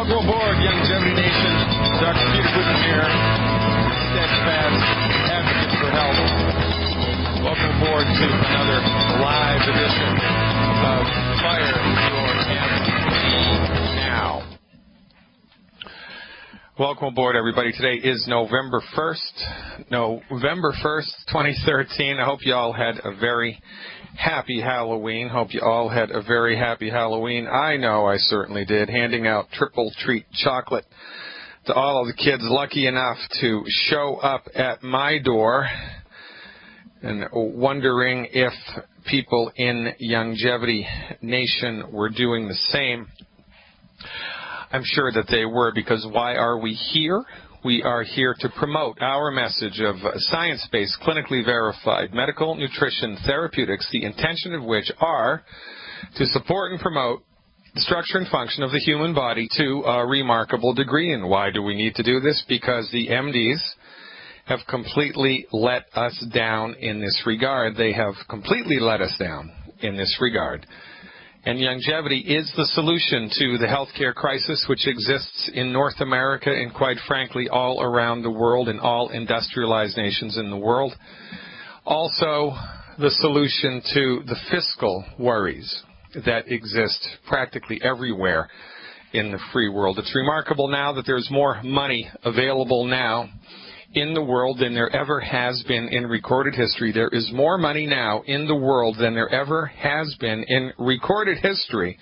Welcome aboard, Longevity Nation. Dr. Peter Glidden here, steadfast advocate for health. Welcome aboard to another live edition of Fire Your MD Now. Welcome aboard, everybody. Today is November 1st, 2013. I hope you all had a very happy Halloween. Hope you all had a very happy Halloween. I know I certainly did, handing out triple treat chocolate to all of the kids lucky enough to show up at my door, and wondering if people in Longevity Nation were doing the same. I'm sure that they were, because why are we here? We are here to promote our message of science-based, clinically verified medical nutrition therapeutics, the intention of which are to support and promote the structure and function of the human body to a remarkable degree. And why do we need to do this? Because the MDs have completely let us down in this regard. They have completely let us down in this regard. And longevity is the solution to the healthcare crisis which exists in North America and, quite frankly, all around the world, in all industrialized nations in the world. Also, the solution to the fiscal worries that exist practically everywhere in the free world. It's remarkable now that there's more money available now in the world than there ever has been in recorded history. There is more money now in the world than there ever has been in recorded history.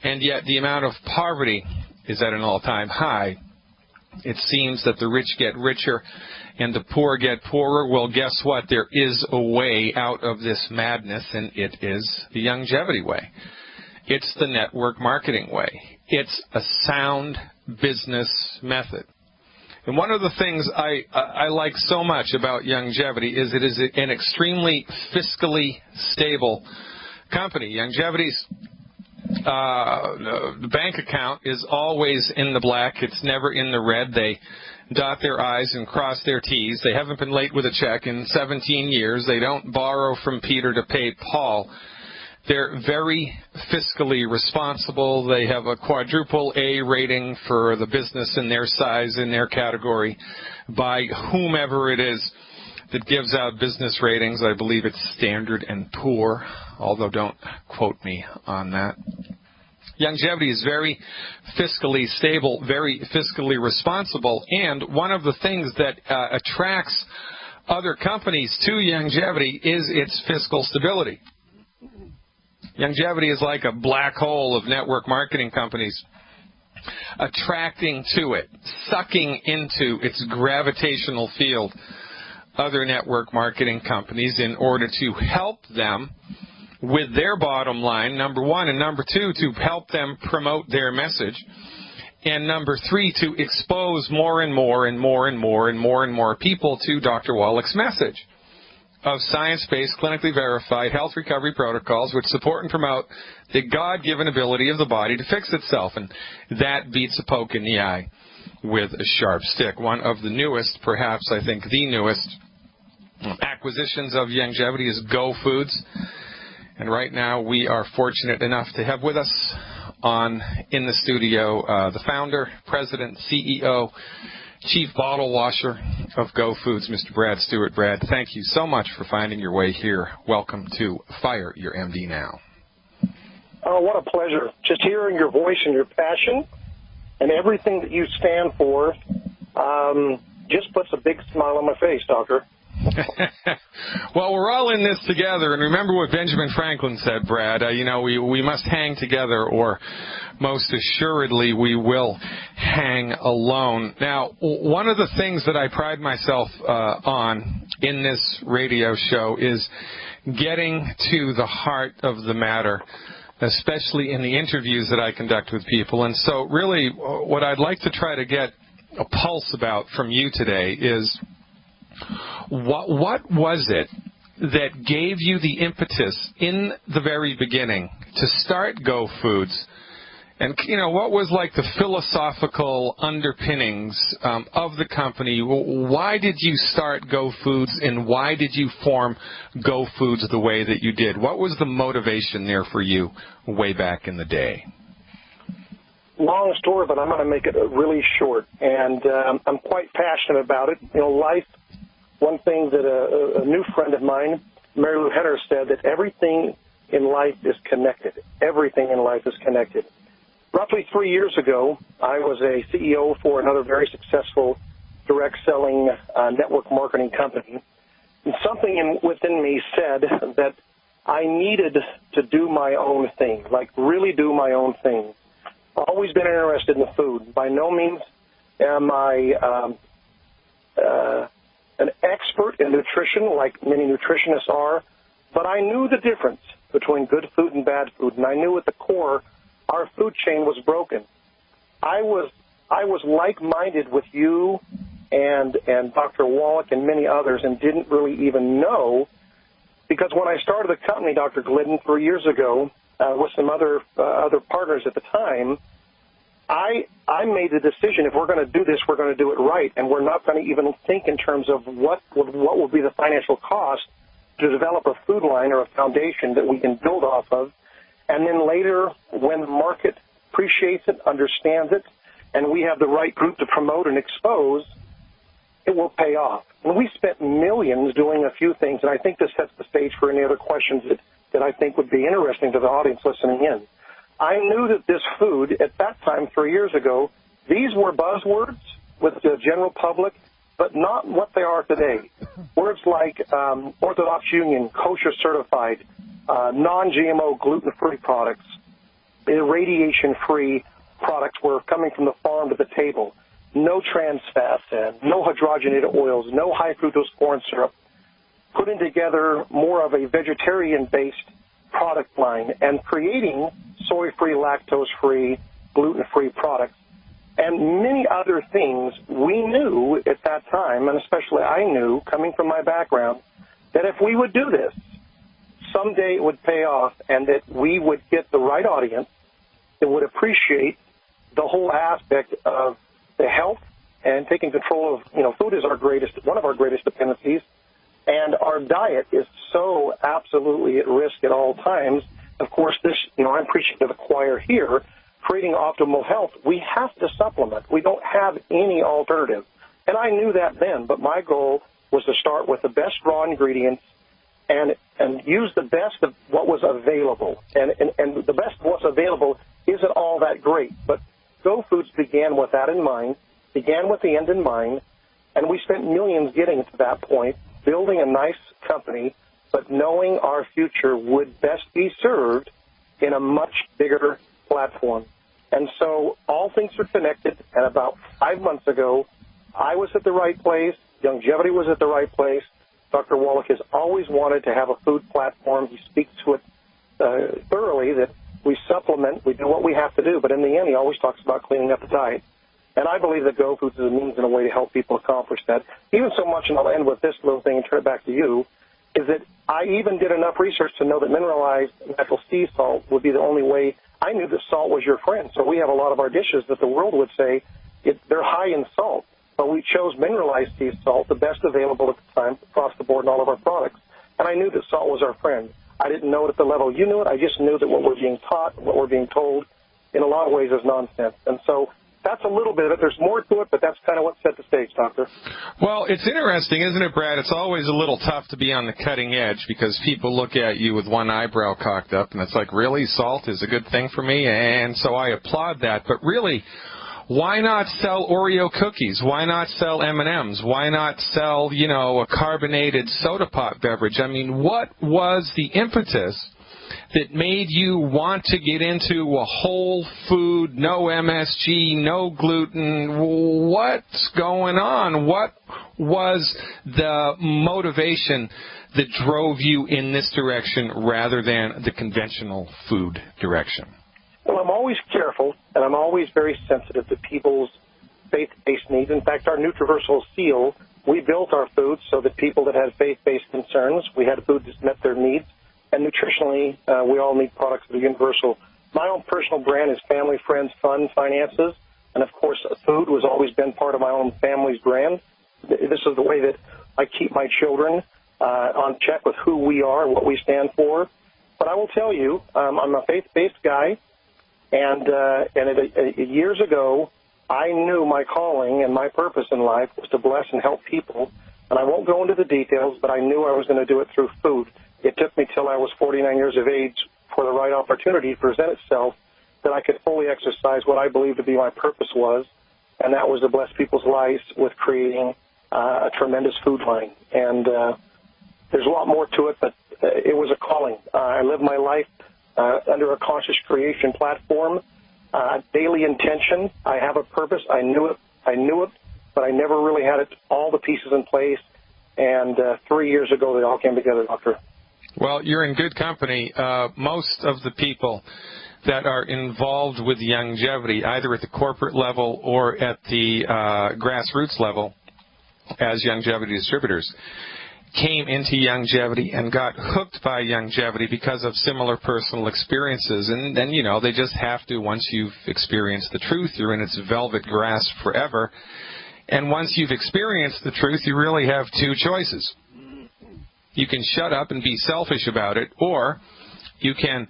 And yet the amount of poverty is at an all-time high. It seems that the rich get richer and the poor get poorer. Well, guess what? There is a way out of this madness, and it is the longevity way. It's the network marketing way. It's a sound business method. And one of the things I like so much about longevity is it is an extremely fiscally stable company. Longevity's the bank account is always in the black. It's never in the red. They dot their I's and cross their T's. They haven't been late with a check in 17 years. They don't borrow from Peter to pay Paul. They're very fiscally responsible. They have a quadruple A rating for the business in their size, in their category, by whomever it is that gives out business ratings. I believe it's Standard & Poor, although don't quote me on that. Longevity is very fiscally stable, very fiscally responsible, and one of the things that attracts other companies to longevity is its fiscal stability. Longevity is like a black hole of network marketing companies attracting to it, sucking into its gravitational field other network marketing companies in order to help them with their bottom line, number one, and number two, to help them promote their message, and number three, to expose more and more and more and more and more and more people to Dr. Wallach's message of science-based, clinically verified health recovery protocols which support and promote the God-given ability of the body to fix itself. And that beats a poke in the eye with a sharp stick. One of the newest, perhaps I think the newest, acquisitions of longevity is Go Foods. And right now we are fortunate enough to have with us in the studio the founder, president, CEO, Chief Bottle Washer of Go Foods, Mr. Brad Stewart. Brad, thank you so much for finding your way here. Welcome to Fire Your MD Now. Oh, what a pleasure. Just hearing your voice and your passion and everything that you stand for just puts a big smile on my face, Doctor. Well, we're all in this together, and remember what Benjamin Franklin said, Brad. We must hang together, or most assuredly we will hang alone. Now, one of the things that I pride myself on in this radio show is getting to the heart of the matter, especially in the interviews that I conduct with people. And so really what I'd like to try to get a pulse about from you today is what was it that gave you the impetus in the very beginning to start Go Foods? And, what was like the philosophical underpinnings of the company? Why did you start Go Foods, and why did you form Go Foods the way that you did? What was the motivation there for you way back in the day? long story, but I'm going to make it really short. And I'm quite passionate about it. You know, life, one thing that a new friend of mine, Mary Lou Henner, said that everything in life is connected. Everything in life is connected. Roughly 3 years ago, I was a CEO for another very successful direct selling network marketing company. And something within me said that I needed to do my own thing, like really do my own thing. Always been interested in the food. By no means am I an expert in nutrition like many nutritionists are, but I knew the difference between good food and bad food, and I knew at the core our food chain was broken. I was like-minded with you and Dr. Wallach and many others and didn't really even know, because when I started the company, Dr. Glidden, 3 years ago, with some other partners at the time, I made the decision, if we're going to do this, we're going to do it right, and we're not going to even think in terms of what will be the financial cost to develop a food line or a foundation that we can build off of. And then later, when the market appreciates it, understands it, and we have the right group to promote and expose, it will pay off. And we spent millions doing a few things, and I think this sets the stage for any other questions that I think would be interesting to the audience listening in. I knew that this food, at that time, 3 years ago, these were buzzwords with the general public, but not what they are today. Words like Orthodox Union, kosher certified, non-GMO gluten-free products, irradiation-free products were coming from the farm to the table, no trans fats, no hydrogenated oils, no high fructose corn syrup, putting together more of a vegetarian-based product line and creating soy-free, lactose-free, gluten-free products. And many other things we knew at that time, and especially I knew, coming from my background, that if we would do this, someday it would pay off and that we would get the right audience that would appreciate the whole aspect of the health and taking control of, food is one of our greatest dependencies, and our diet is so absolutely at risk at all times. Of course, this, I'm preaching to the choir here, creating optimal health, we have to supplement. We don't have any alternative. And I knew that then, but my goal was to start with the best raw ingredients and use the best of what was available. And the best of what's available isn't all that great, but Go Foods began with that in mind, began with the end in mind, and we spent millions getting to that point, building a nice company, but knowing our future would best be served in a much bigger platform. And so all things are connected, and about 5 months ago, I was at the right place, Longevity was at the right place. Dr. Wallach has always wanted to have a food platform. He speaks to it thoroughly, that we supplement, we do what we have to do, but in the end, he always talks about cleaning up the diet. And I believe that Go Foods is a means and a way to help people accomplish that. Even so much, and I'll end with this little thing and turn it back to you, is that I even did enough research to know that mineralized natural sea salt would be the only way. I knew that salt was your friend, so we have a lot of our dishes that the world would say they're high in salt, but we chose mineralized sea salt, the best available at the time across the board in all of our products, and I knew that salt was our friend. I didn't know it at the level you knew it. I just knew that what we're being taught, what we're being told, in a lot of ways is nonsense. And so that's a little bit of it. There's more to it, but that's kind of what set the stage, Doctor. Well, it's interesting, isn't it, Brad? It's always a little tough to be on the cutting edge because people look at you with one eyebrow cocked up, and it's like, really, salt is a good thing for me? And so I applaud that. But really, why not sell Oreo cookies? Why not sell M&Ms? Why not sell, a carbonated soda pop beverage? I mean, what was the impetus that made you want to get into a whole food, no MSG, no gluten? What's going on? What was the motivation that drove you in this direction rather than the conventional food direction? Well, I'm always careful, and I'm always very sensitive to people's faith-based needs. In fact, our Nutriversal seal, we built our foods so that people that had faith-based concerns, we had food that met their needs. And nutritionally, we all need products that are universal. My own personal brand is family, friends, fun, finances. And, of course, food has always been part of my own family's brand. This is the way that I keep my children on check with who we are and what we stand for. But I will tell you, I'm a faith-based guy. Years ago, I knew my calling and my purpose in life was to bless and help people. And I won't go into the details, but I knew I was going to do it through food. It took me till I was 49 years of age for the right opportunity to present itself that I could fully exercise what I believed to be my purpose was, and that was to bless people's lives with creating a tremendous food line. And there's a lot more to it, but it was a calling. I lived my life under a conscious creation platform, daily intention. I have a purpose. I knew it, but I never really had all the pieces in place. And 3 years ago, they all came together, Doctor. Well, you're in good company. Most of the people that are involved with longevity, either at the corporate level or at the grassroots level as longevity distributors, came into longevity and got hooked by longevity because of similar personal experiences. And then, they just have to, once you've experienced the truth, you're in its velvet grasp forever. And once you've experienced the truth, you really have two choices. You can shut up and be selfish about it, or you can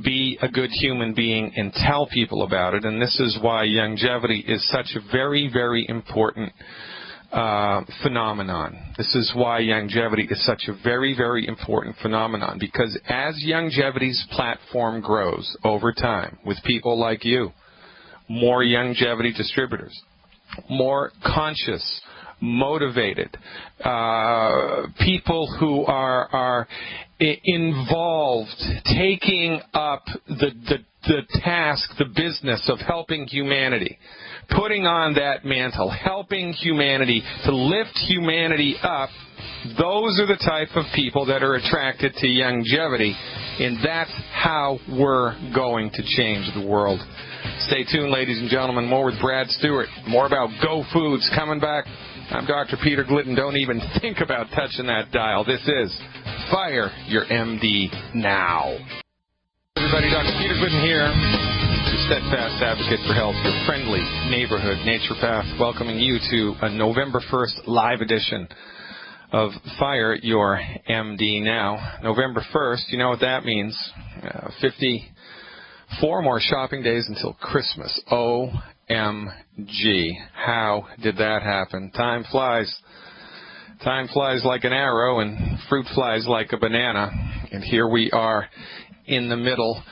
be a good human being and tell people about it. And this is why longevity is such a very, very important phenomenon. This is why longevity is such a very, very important phenomenon, because as longevity's platform grows over time with people like you, more longevity distributors, more conscious, motivated people who are involved, taking up the task, the business of helping humanity, putting on that mantle, helping humanity to lift humanity up. Those are the type of people that are attracted to longevity, and that's how we're going to change the world. Stay tuned, ladies and gentlemen. More with Brad Stewart. More about Go Foods coming back. I'm Dr. Peter Glidden. Don't even think about touching that dial. This is Fire Your MD Now. Everybody, Dr. Peter Glidden here, your steadfast advocate for health, your friendly neighborhood naturopath, welcoming you to a November 1st live edition of Fire Your MD Now. November 1st, you know what that means. 54 more shopping days until Christmas. OMG. How did that happen? Time flies. Time flies like an arrow, and fruit flies like a banana. And here we are in the middle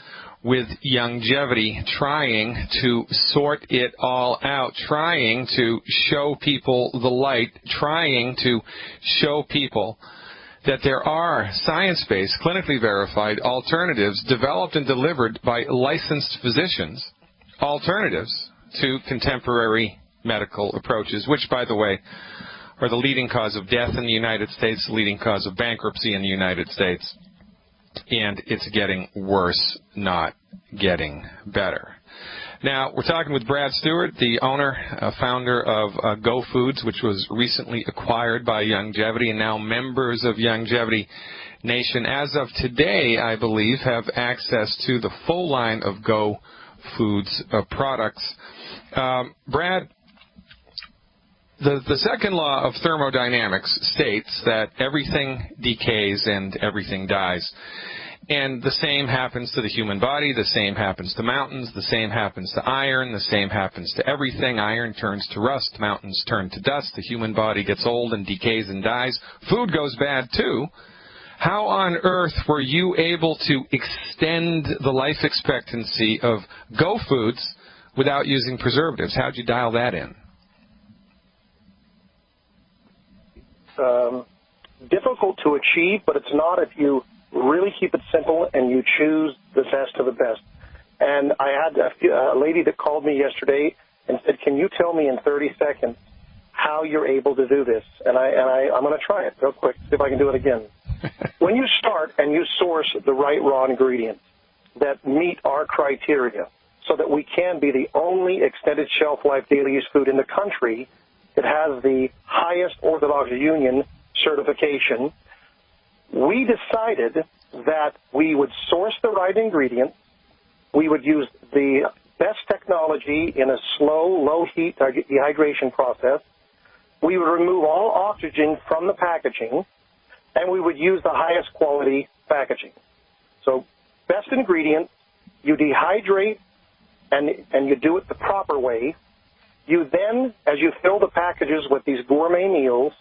with longevity, trying to sort it all out, trying to show people the light, trying to show people that there are science-based, clinically verified alternatives developed and delivered by licensed physicians, alternatives to contemporary medical approaches, which, by the way, are the leading cause of death in the United States, the leading cause of bankruptcy in the United States. And it's getting worse, not getting better. Now, we're talking with Brad Stewart, the owner, founder of Go Foods, which was recently acquired by Longevity, and now members of Longevity Nation, as of today, I believe, have access to the full line of Go Foods products. Brad, the second law of thermodynamics states that everything decays and everything dies. And the same happens to the human body, the same happens to mountains, the same happens to iron, the same happens to everything. Iron turns to rust, mountains turn to dust, the human body gets old and decays and dies. Food goes bad too. How on earth were you able to extend the life expectancy of Go Foods without using preservatives? How'd you dial that in? Difficult to achieve, but it's not if you really keep it simple and you choose the best of the best. And I had a lady that called me yesterday and said, can you tell me in 30 seconds how you're able to do this? And I'm going to try it real quick, see if I can do it again. When you start and you source the right raw ingredients that meet our criteria so that we can be the only extended shelf life daily use food in the country that has the highest Orthodox Union certification, we decided that we would source the right ingredients, we would use the best technology in a slow, low-heat dehydration process, we would remove all oxygen from the packaging, and we would use the highest quality packaging. So best ingredients, you dehydrate and you do it the proper way, you then, as you fill the packages with these gourmet meals,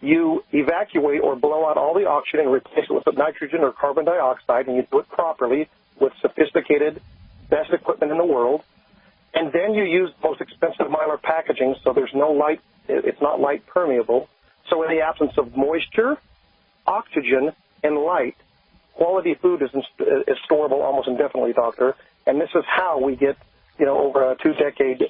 you evacuate or blow out all the oxygen and replace it with nitrogen or carbon dioxide, and you do it properly with sophisticated, best equipment in the world. And then you use the most expensive Mylar packaging, so there's no light, it's not light permeable. So in the absence of moisture, oxygen, and light, quality food is storable almost indefinitely, Doctor. And this is how we get, over a 2-decade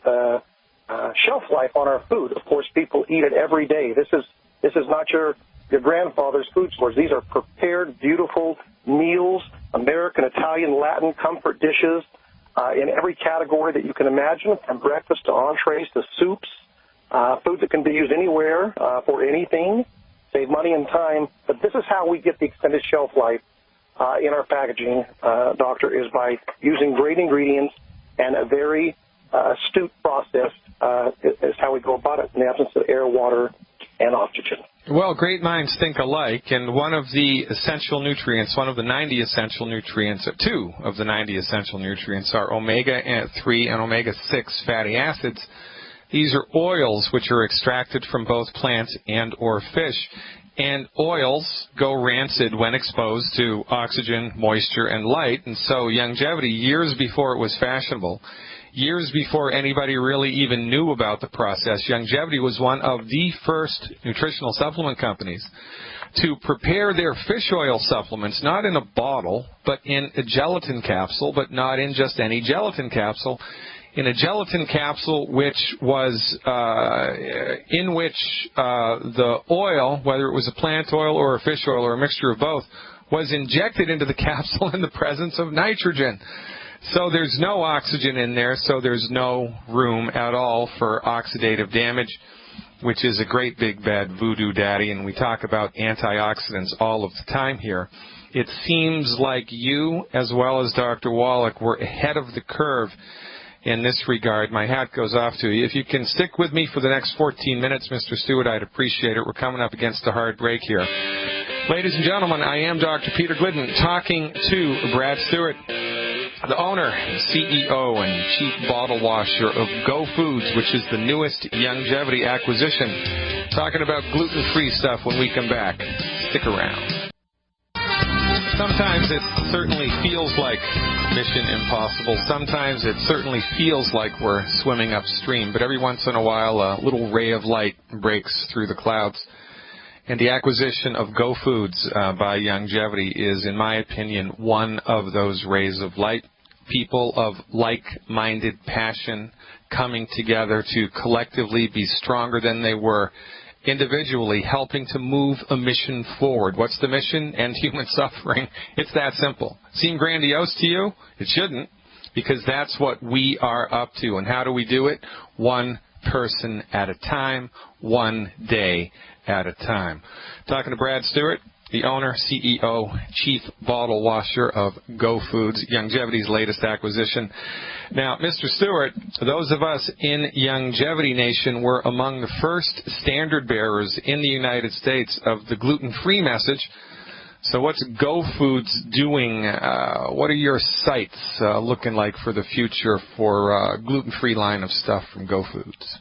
shelf life on our food. Of course, people eat it every day. This is not your grandfather's food stores. These are prepared, beautiful meals, American, Italian, Latin comfort dishes in every category that you can imagine, from breakfast to entrees to soups, food that can be used anywhere for anything, save money and time. But this is how we get the extended shelf life in our packaging, Doctor, is by using great ingredients and a very astute process is how we go about it in the absence of air, water, and oxygen. Well, great minds think alike, and one of the essential nutrients, one of the 90 essential nutrients, 2 of the 90 essential nutrients are omega-3 and omega-6 fatty acids. These are oils which are extracted from both plants and or fish. And oils go rancid when exposed to oxygen, moisture, and light. And so Youngevity, years before it was fashionable, years before anybody really even knew about the process, Youngevity was one of the first nutritional supplement companies to prepare their fish oil supplements, not in a bottle, but in a gelatin capsule, but not in just any gelatin capsule, in a gelatin capsule which was in which the oil, whether it was a plant oil or a fish oil or a mixture of both, was injected into the capsule in the presence of nitrogen. So there's no oxygen in there, so there's no room at all for oxidative damage, which is a great big bad voodoo daddy, and we talk about antioxidants all of the time here. It seems like you, as well as Dr. Wallach, were ahead of the curve in this regard. My hat goes off to you. If you can stick with me for the next 14 minutes, Mr. Stewart, I'd appreciate it. We're coming up against a hard break here. Ladies and gentlemen, I am Dr. Peter Glidden talking to Brad Stewart, the owner, CEO, and chief bottle washer of Go Foods, which is the newest Youngevity acquisition. Talking about gluten-free stuff when we come back. Stick around. Sometimes it certainly feels like Mission Impossible. Sometimes it certainly feels like we're swimming upstream. But every once in a while, a little ray of light breaks through the clouds. And the acquisition of Go Foods by Youngevity is, in my opinion, one of those rays of light. People of like-minded passion coming together to collectively be stronger than they were individually, helping to move a mission forward. What's the mission? End human suffering. It's that simple. Seem grandiose to you? It shouldn't, because that's what we are up to. And how do we do it? One person at a time, one day at a time. Talking to Brad Stewart, the owner, CEO, chief bottle washer of Go Foods, Youngevity's latest acquisition. Now, Mr. Stewart, those of us in Youngevity Nation were among the first standard bearers in the United States of the gluten-free message. So what's Go Foods doing? What are your sights looking like for the future for a gluten-free line of stuff from Go Foods?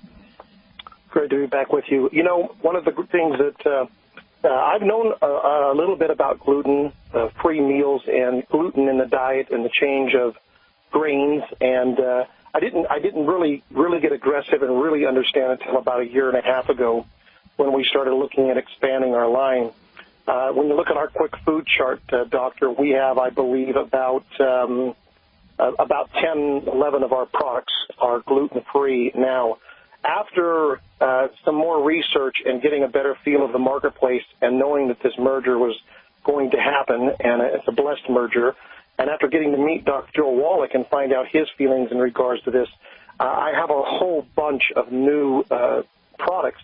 Great to be back with you. You know, one of the things that I've known a little bit about gluten-free meals and gluten in the diet and the change of grains, and I didn't really get aggressive and really understand until about a year and a half ago when we started looking at expanding our line. When you look at our quick food chart, Doctor, we have, I believe, about 10, 11 of our products are gluten-free now. After some more research and getting a better feel of the marketplace and knowing that this merger was going to happen, and it's a blessed merger, and after getting to meet Dr. Joe Wallach and find out his feelings in regards to this, I have a whole bunch of new products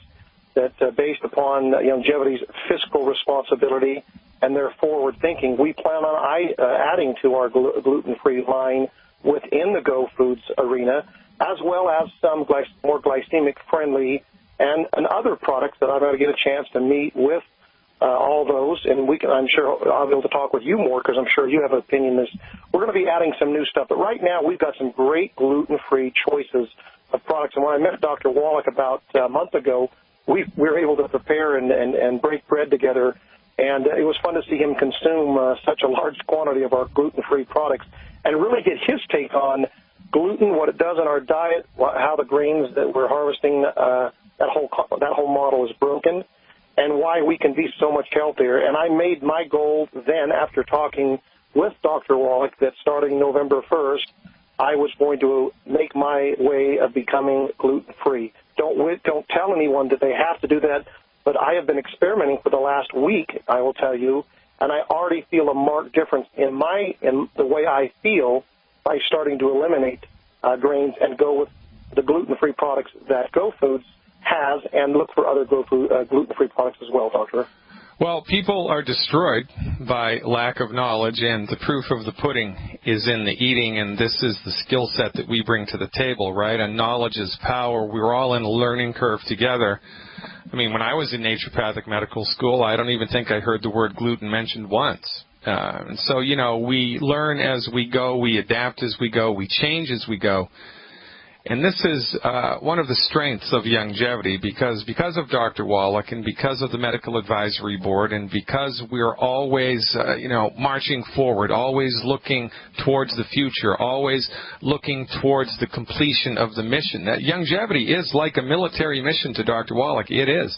that, based upon Youngevity's fiscal responsibility and their forward thinking, we plan on adding to our gluten-free line within the Go Foods arena, as well as some more glycemic-friendly and other products that I'm going to get a chance to meet with all those, and I'm sure I'll be able to talk with you more because I'm sure you have an opinion on this. We're going to be adding some new stuff, but right now we've got some great gluten-free choices of products. And when I met Dr. Wallach about a month ago, we were able to prepare and break bread together, and it was fun to see him consume such a large quantity of our gluten-free products and really get his take on gluten, what it does in our diet, how the grains that we're harvesting, that whole model is broken, and why we can be so much healthier. And I made my goal then, after talking with Dr. Wallach, that starting November 1st, I was going to make my way of becoming gluten-free. Don't tell anyone that they have to do that, but I have been experimenting for the last week, I will tell you, and I already feel a marked difference in the way I feel by starting to eliminate grains and go with the gluten-free products that Go Foods has, and look for other gluten-free products as well, Doctor. Well, people are destroyed by lack of knowledge, and the proof of the pudding is in the eating, and this is the skill set that we bring to the table, right? And knowledge is power. We're all in a learning curve together. I mean, when I was in naturopathic medical school, I don't even think I heard the word gluten mentioned once. And so, you know, we learn as we go, we adapt as we go, we change as we go. And this is one of the strengths of longevity, because of Dr. Wallach and because of the Medical Advisory Board, and because we're always, marching forward, always looking towards the future, always looking towards the completion of the mission. That longevity is like a military mission to Dr. Wallach. It is.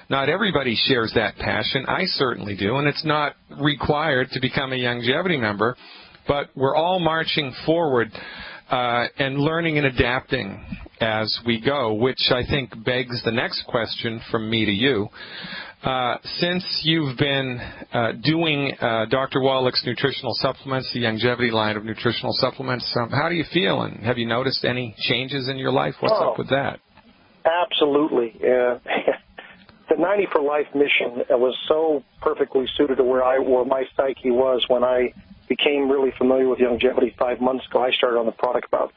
Not everybody shares that passion. I certainly do, and it's not required to become a longevity member, but we're all marching forward and learning and adapting as we go, which I think begs the next question from me to you. Since you've been doing Dr. Wallach's nutritional supplements, the longevity line of nutritional supplements, how do you feel, and have you noticed any changes in your life? What's up with that? Absolutely. The 90 for Life mission was so perfectly suited to where my psyche was when I became really familiar with longevity 5 months ago. I started on the product about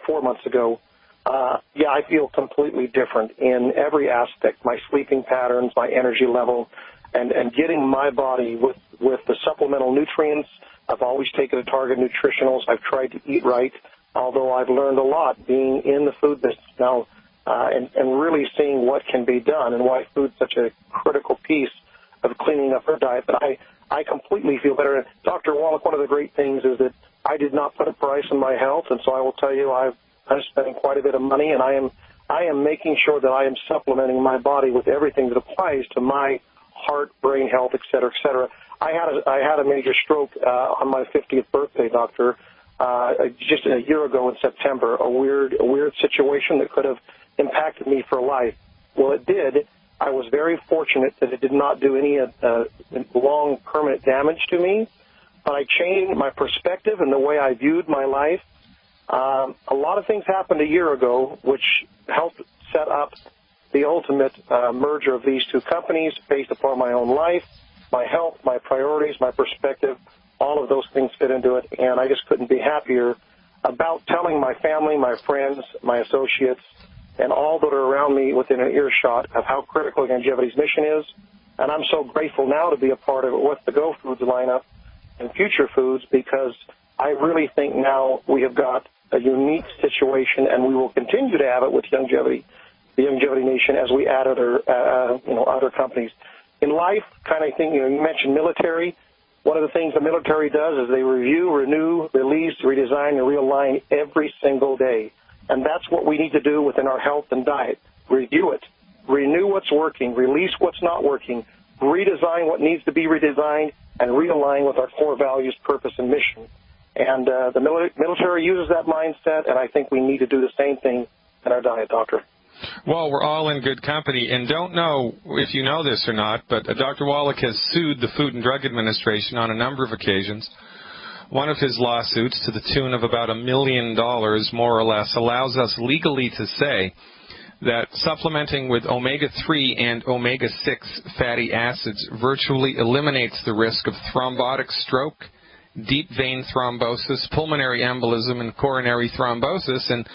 4 months ago. I feel completely different in every aspect, my sleeping patterns, my energy level, and getting my body with the supplemental nutrients. I've always taken a Target Nutritionals. I've tried to eat right, although I've learned a lot being in the food business now, and really seeing what can be done and why food's such a critical piece of cleaning up our diet. But I completely feel better. And Dr. Wallach, one of the great things is that I did not put a price on my health, and so I will tell you I'm spending quite a bit of money, and I am making sure that I am supplementing my body with everything that applies to my heart, brain health, et cetera, et cetera. I had a major stroke on my 50th birthday, Doctor, just a year ago in September. A weird situation that could have impacted me for life. Well, it did. I was very fortunate that it did not do any long permanent damage to me, but I changed my perspective and the way I viewed my life. A lot of things happened a year ago which helped set up the ultimate merger of these two companies based upon my own life, my health, my priorities, my perspective. All of those things fit into it, and I just couldn't be happier about telling my family, my friends, my associates, and all that are around me within an earshot of how critical longevity's mission is. And I'm so grateful now to be a part of it with the Go Foods lineup and Future Foods, because I really think now we have got a unique situation, and we will continue to have it with longevity, the Longevity Nation, as we add other companies. In life, kind of thing, you mentioned military. One of the things the military does is they review, renew, release, redesign, and realign every single day. And that's what we need to do within our health and diet. Review it. Renew what's working. Release what's not working. Redesign what needs to be redesigned, and realign with our core values, purpose, and mission. And the military uses that mindset, and I think we need to do the same thing in our diet, Doctor. Well, we're all in good company, and don't know if you know this or not, but Dr. Wallach has sued the Food and Drug Administration on a number of occasions. One of his lawsuits, to the tune of about $1 million, more or less, allows us legally to say that supplementing with omega-3 and omega-6 fatty acids virtually eliminates the risk of thrombotic stroke, deep vein thrombosis, pulmonary embolism, and coronary thrombosis. And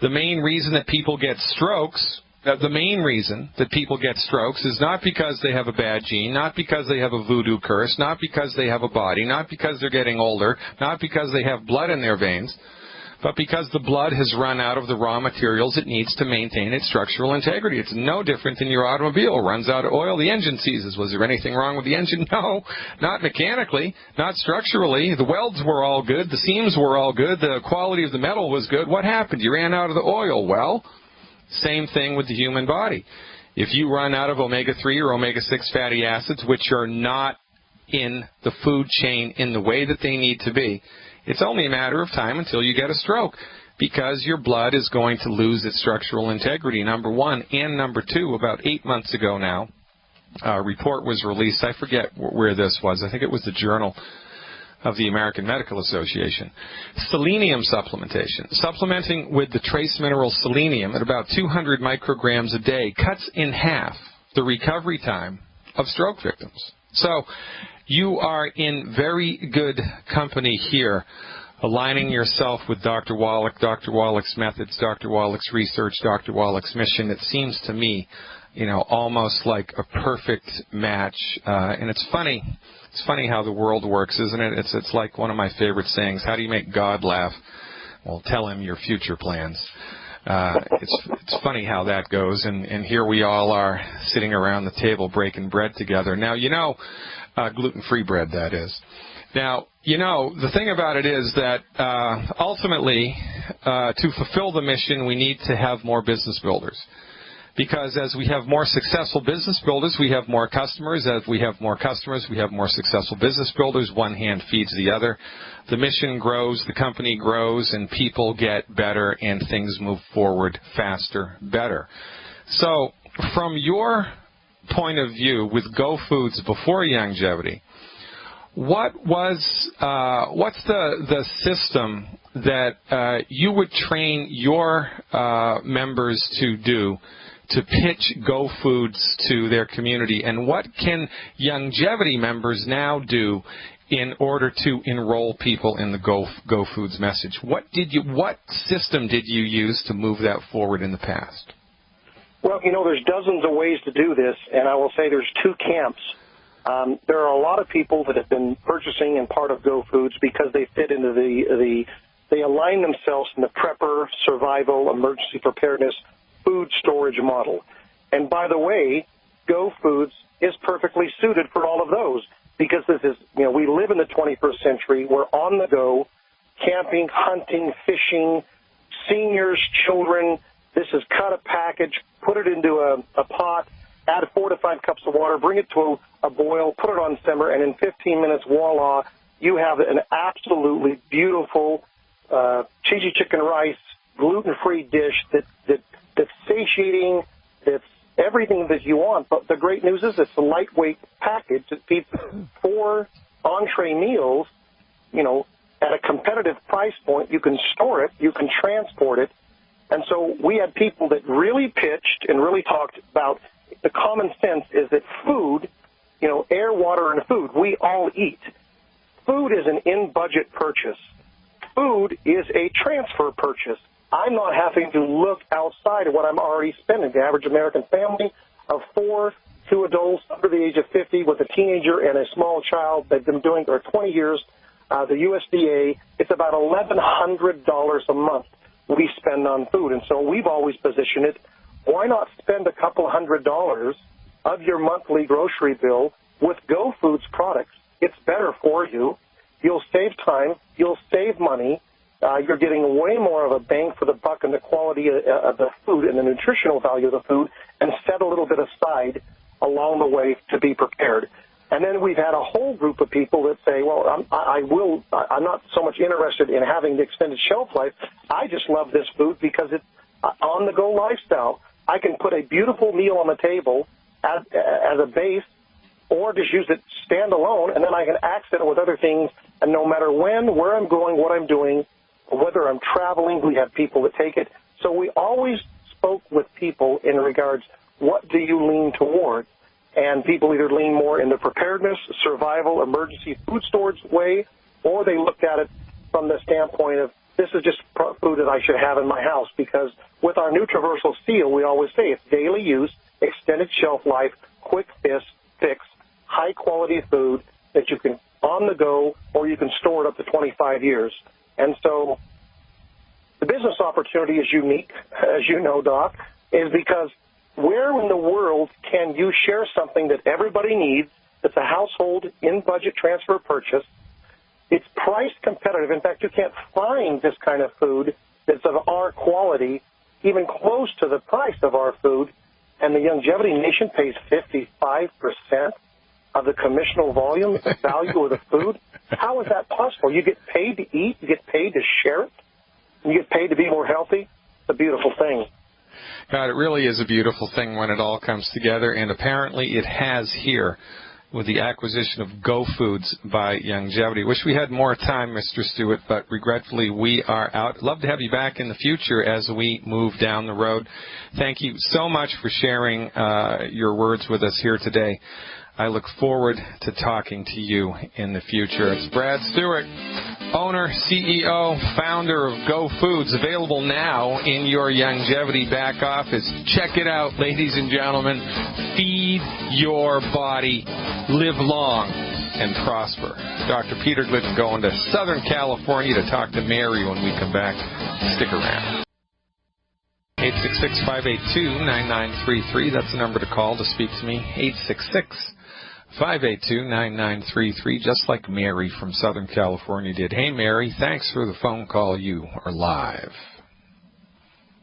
the main reason that people get strokes the main reason that people get strokes is not because they have a bad gene, not because they have a voodoo curse, not because they have a body, not because they're getting older, not because they have blood in their veins, but because the blood has run out of the raw materials it needs to maintain its structural integrity. It's no different than your automobile. Runs out of oil, the engine seizes. Was there anything wrong with the engine? No, not mechanically, not structurally. The welds were all good. The seams were all good. The quality of the metal was good. What happened? You ran out of the oil. Well, same thing with the human body. If you run out of omega-3 or omega-6 fatty acids, which are not in the food chain in the way that they need to be, it's only a matter of time until you get a stroke, because your blood is going to lose its structural integrity, number one. And number two, about 8 months ago now, a report was released. I forget where this was. I think it was the Journal of the American Medical Association. Selenium supplementation. Supplementing with the trace mineral selenium at about 200 micrograms a day cuts in half the recovery time of stroke victims. So you are in very good company here, aligning yourself with Dr. Wallach, Dr. Wallach's methods, Dr. Wallach's research, Dr. Wallach's mission. It seems to me, almost like a perfect match. And it's funny how the world works, isn't it? It's like one of my favorite sayings. How do you make God laugh? Well, tell him your future plans. It's funny how that goes, and here we all are sitting around the table breaking bread together. Now, gluten-free bread, that is. Now, the thing about it is that ultimately, to fulfill the mission, we need to have more business builders. Because as we have more successful business builders, we have more customers. As we have more customers, we have more successful business builders. One hand feeds the other. The mission grows, the company grows, and people get better, and things move forward faster, better. So from your point of view with Go Foods before Youngevity, what's the system that you would train your members to do to pitch Go Foods to their community, and what can Youngevity members now do in order to enroll people in the Go Foods message? What system did you use to move that forward in the past? Well, there's dozens of ways to do this, and I will say there's two camps. There are a lot of people that have been purchasing and part of Go Foods because they fit into they align themselves in the prepper, survival, emergency preparedness, food storage model. And by the way, Go Foods is perfectly suited for all of those, because this is, we live in the 21st century. We're on the go, camping, hunting, fishing, seniors, children. This is cut a package, put it into a pot, add 4 to 5 cups of water, bring it to a boil, put it on simmer, and in 15 minutes, voila, you have an absolutely beautiful cheesy chicken rice, gluten-free dish that's satiating, that's everything that you want. But the great news is it's a lightweight package that feeds 4 entree meals, at a competitive price point. You can store it, you can transport it. And so we had people that really pitched and really talked about the common sense is that food, air, water, and food, we all eat. Food is an in-budget purchase. Food is a transfer purchase. I'm not having to look outside of what I'm already spending. The average American family of 4, 2 adults under the age of 50 with a teenager and a small child, they've been doing for 20 years. The USDA, it's about $1,100 a month we spend on food. And so we've always positioned it, why not spend a couple $100 of your monthly grocery bill with Go Foods products? It's better for you. You'll save time. You'll save money. You're getting way more of a bang for the buck in the quality of the food and the nutritional value of the food, and set a little bit aside along the way to be prepared. And then we've had a whole group of people that say, well, I'm not so much interested in having the extended shelf life. I just love this food because it's on-the-go lifestyle. I can put a beautiful meal on the table as a base, or just use it standalone, and then I can accent it with other things. And no matter when, where I'm going, what I'm doing, whether I'm traveling, we have people that take it. So we always spoke with people in regards, what do you lean towards? And people either lean more in the preparedness, survival, emergency food storage way, or they looked at it from the standpoint of, this is just food that I should have in my house, because with our Nutriversal seal, we always say it's daily use, extended shelf life, quick fix, high-quality food that you can on the go, or you can store it up to 25 years. And so the business opportunity is unique, as you know, Doc, is because where in the world can you share something that everybody needs, that's a household in-budget transfer purchase? It's price competitive. In fact, you can't find this kind of food that's of our quality, even close to the price of our food, and the Longevity Nation pays 55% of the commissional volume value of the food. How is that possible? You get paid to eat, you get paid to share it, and you get paid to be more healthy. It's a beautiful thing. God, it really is a beautiful thing when it all comes together, and apparently it has here with the acquisition of Go Foods by Longevity. Wish we had more time, Mr. Stewart, but regretfully we are out. Love to have you back in the future as we move down the road. Thank you so much for sharing your words with us here today. I look forward to talking to you in the future. It's Brad Stewart, owner, CEO, founder of Go Foods, available now in your Longevity back office. Check it out, ladies and gentlemen. Feed your body. Live long and prosper. Dr. Peter Glidden going to Southern California to talk to Mary when we come back. Stick around. 866-582-9933. That's the number to call to speak to me. 866-582-9933, just like Mary from Southern California did. Hey, Mary, thanks for the phone call. You are live.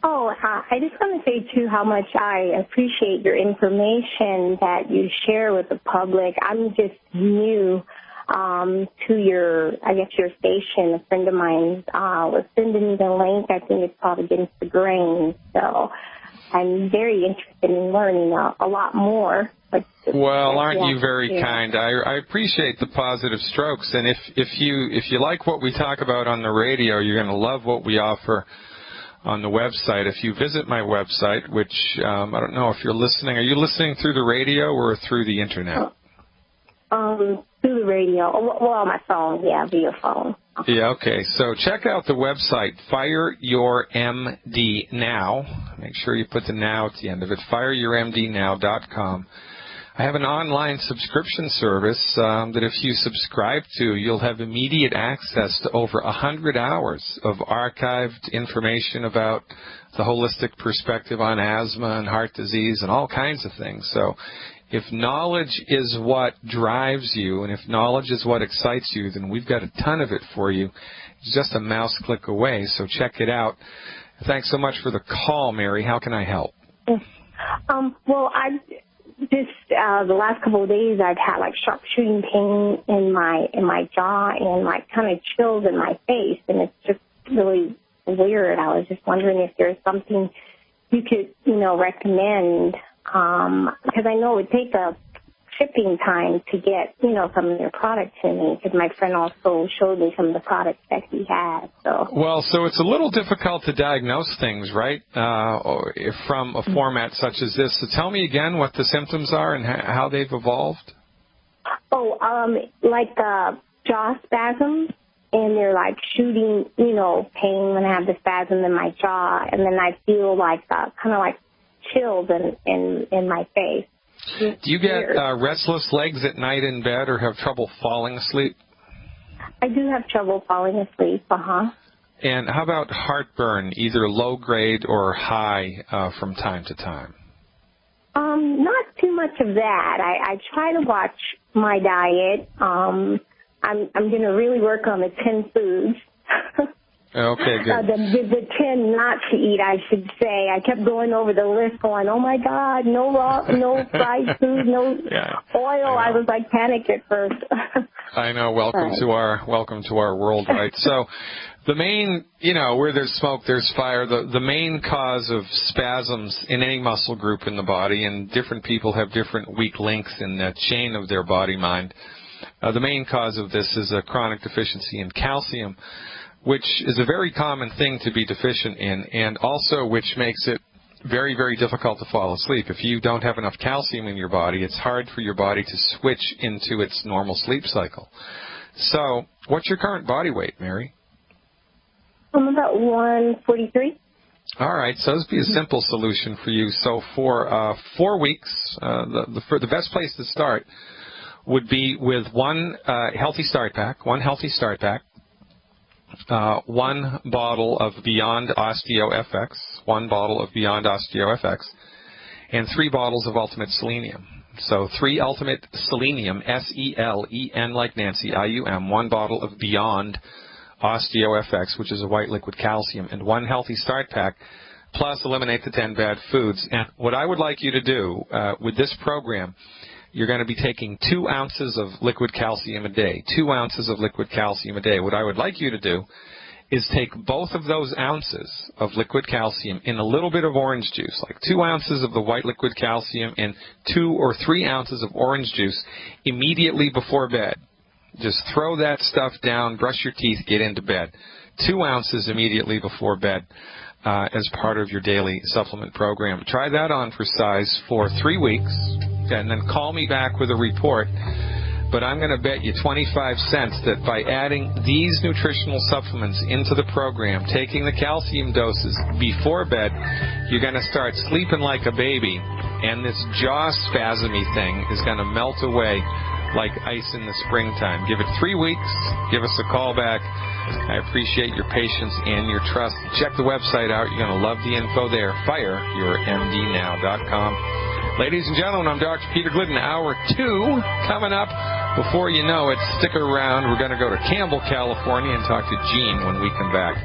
Oh, I just want to say, too, how much I appreciate your information that you share with the public. I'm just new to your station. A friend of mine was sending me the link. I think it's called Against the Grain. So I'm very interested in learning a lot more. Well, aren't you very kind? I appreciate the positive strokes. And if you like what we talk about on the radio, you're going to love what we offer on the website. If you visit my website, which I don't know if you're listening. Are you listening through the radio or through the Internet? Through the radio. Well, on my phone, via phone. Yeah, okay. So check out the website, Fire Your MD Now. Make sure you put the now at the end of it, fireyourmdnow.com. I have an online subscription service that if you subscribe to, you'll have immediate access to over 100 hours of archived information about the holistic perspective on asthma and heart disease and all kinds of things. So if knowledge is what drives you and if knowledge is what excites you, then we've got a ton of it for you. It's just a mouse click away, so check it out. Thanks so much for the call, Mary. How can I help? Well, the last couple of days I've had like sharp shooting pain in my jaw and like kind of chills in my face, and it's just really weird. I was just wondering if there's something you could recommend, because I know it would take a shipping time to get some of your product to me, because my friend also showed me some of the products that he had. So it's a little difficult to diagnose things, right, from a format such as this. So tell me again what the symptoms are and how they've evolved. Like jaw spasms, and they're like shooting pain when I have the spasm in my jaw, and then I feel like kind of like chills in my face. Do you get restless legs at night in bed or have trouble falling asleep? I do have trouble falling asleep, And how about heartburn, either low grade or high from time to time? Not too much of that. I try to watch my diet. I'm going to really work on the 10 foods. Okay, good. The 10 not to eat, I should say. I kept going over the list going, oh, my God, no fried food, no oil. I was like panicked at first. I know. Welcome to our world, right? So the main, where there's smoke, there's fire. The main cause of spasms in any muscle group in the body, and different people have different weak links in the chain of their body-mind. The main cause of this is a chronic deficiency in calcium, which is a very common thing to be deficient in, and also which makes it very, very difficult to fall asleep. If you don't have enough calcium in your body, it's hard for your body to switch into its normal sleep cycle. So, what's your current body weight, Mary? I'm about 143. All right, so this would be a simple solution for you. So for 4 weeks, the best place to start would be with one healthy start pack, one bottle of Beyond OsteoFX, one bottle of Beyond OsteoFX, and 3 bottles of Ultimate Selenium. So 3 Ultimate Selenium, S-E-L-E-N like Nancy, I-U-M, 1 bottle of Beyond OsteoFX, which is a white liquid calcium, and 1 healthy start pack, plus eliminate the 10 bad foods. And what I would like you to do with this program, you're going to be taking 2 ounces of liquid calcium a day, 2 ounces of liquid calcium a day. What I would like you to do is take both of those ounces of liquid calcium in a little bit of orange juice, like 2 ounces of the white liquid calcium and 2 or 3 ounces of orange juice immediately before bed. Just throw that stuff down, brush your teeth, get into bed. 2 ounces immediately before bed as part of your daily supplement program. Try that on for size for 3 weeks, and then call me back with a report. But I'm going to bet you 25 cents that by adding these nutritional supplements into the program, taking the calcium doses before bed, you're going to start sleeping like a baby, and this jaw spasmy thing is going to melt away like ice in the springtime. Give it 3 weeks. Give us a call back. I appreciate your patience and your trust. Check the website out. You're going to love the info there. FireYourMDNow.com. Ladies and gentlemen, I'm Dr. Peter Glidden. Hour 2 coming up. Before you know it, stick around. We're going to go to Campbell, California, and talk to Gene when we come back.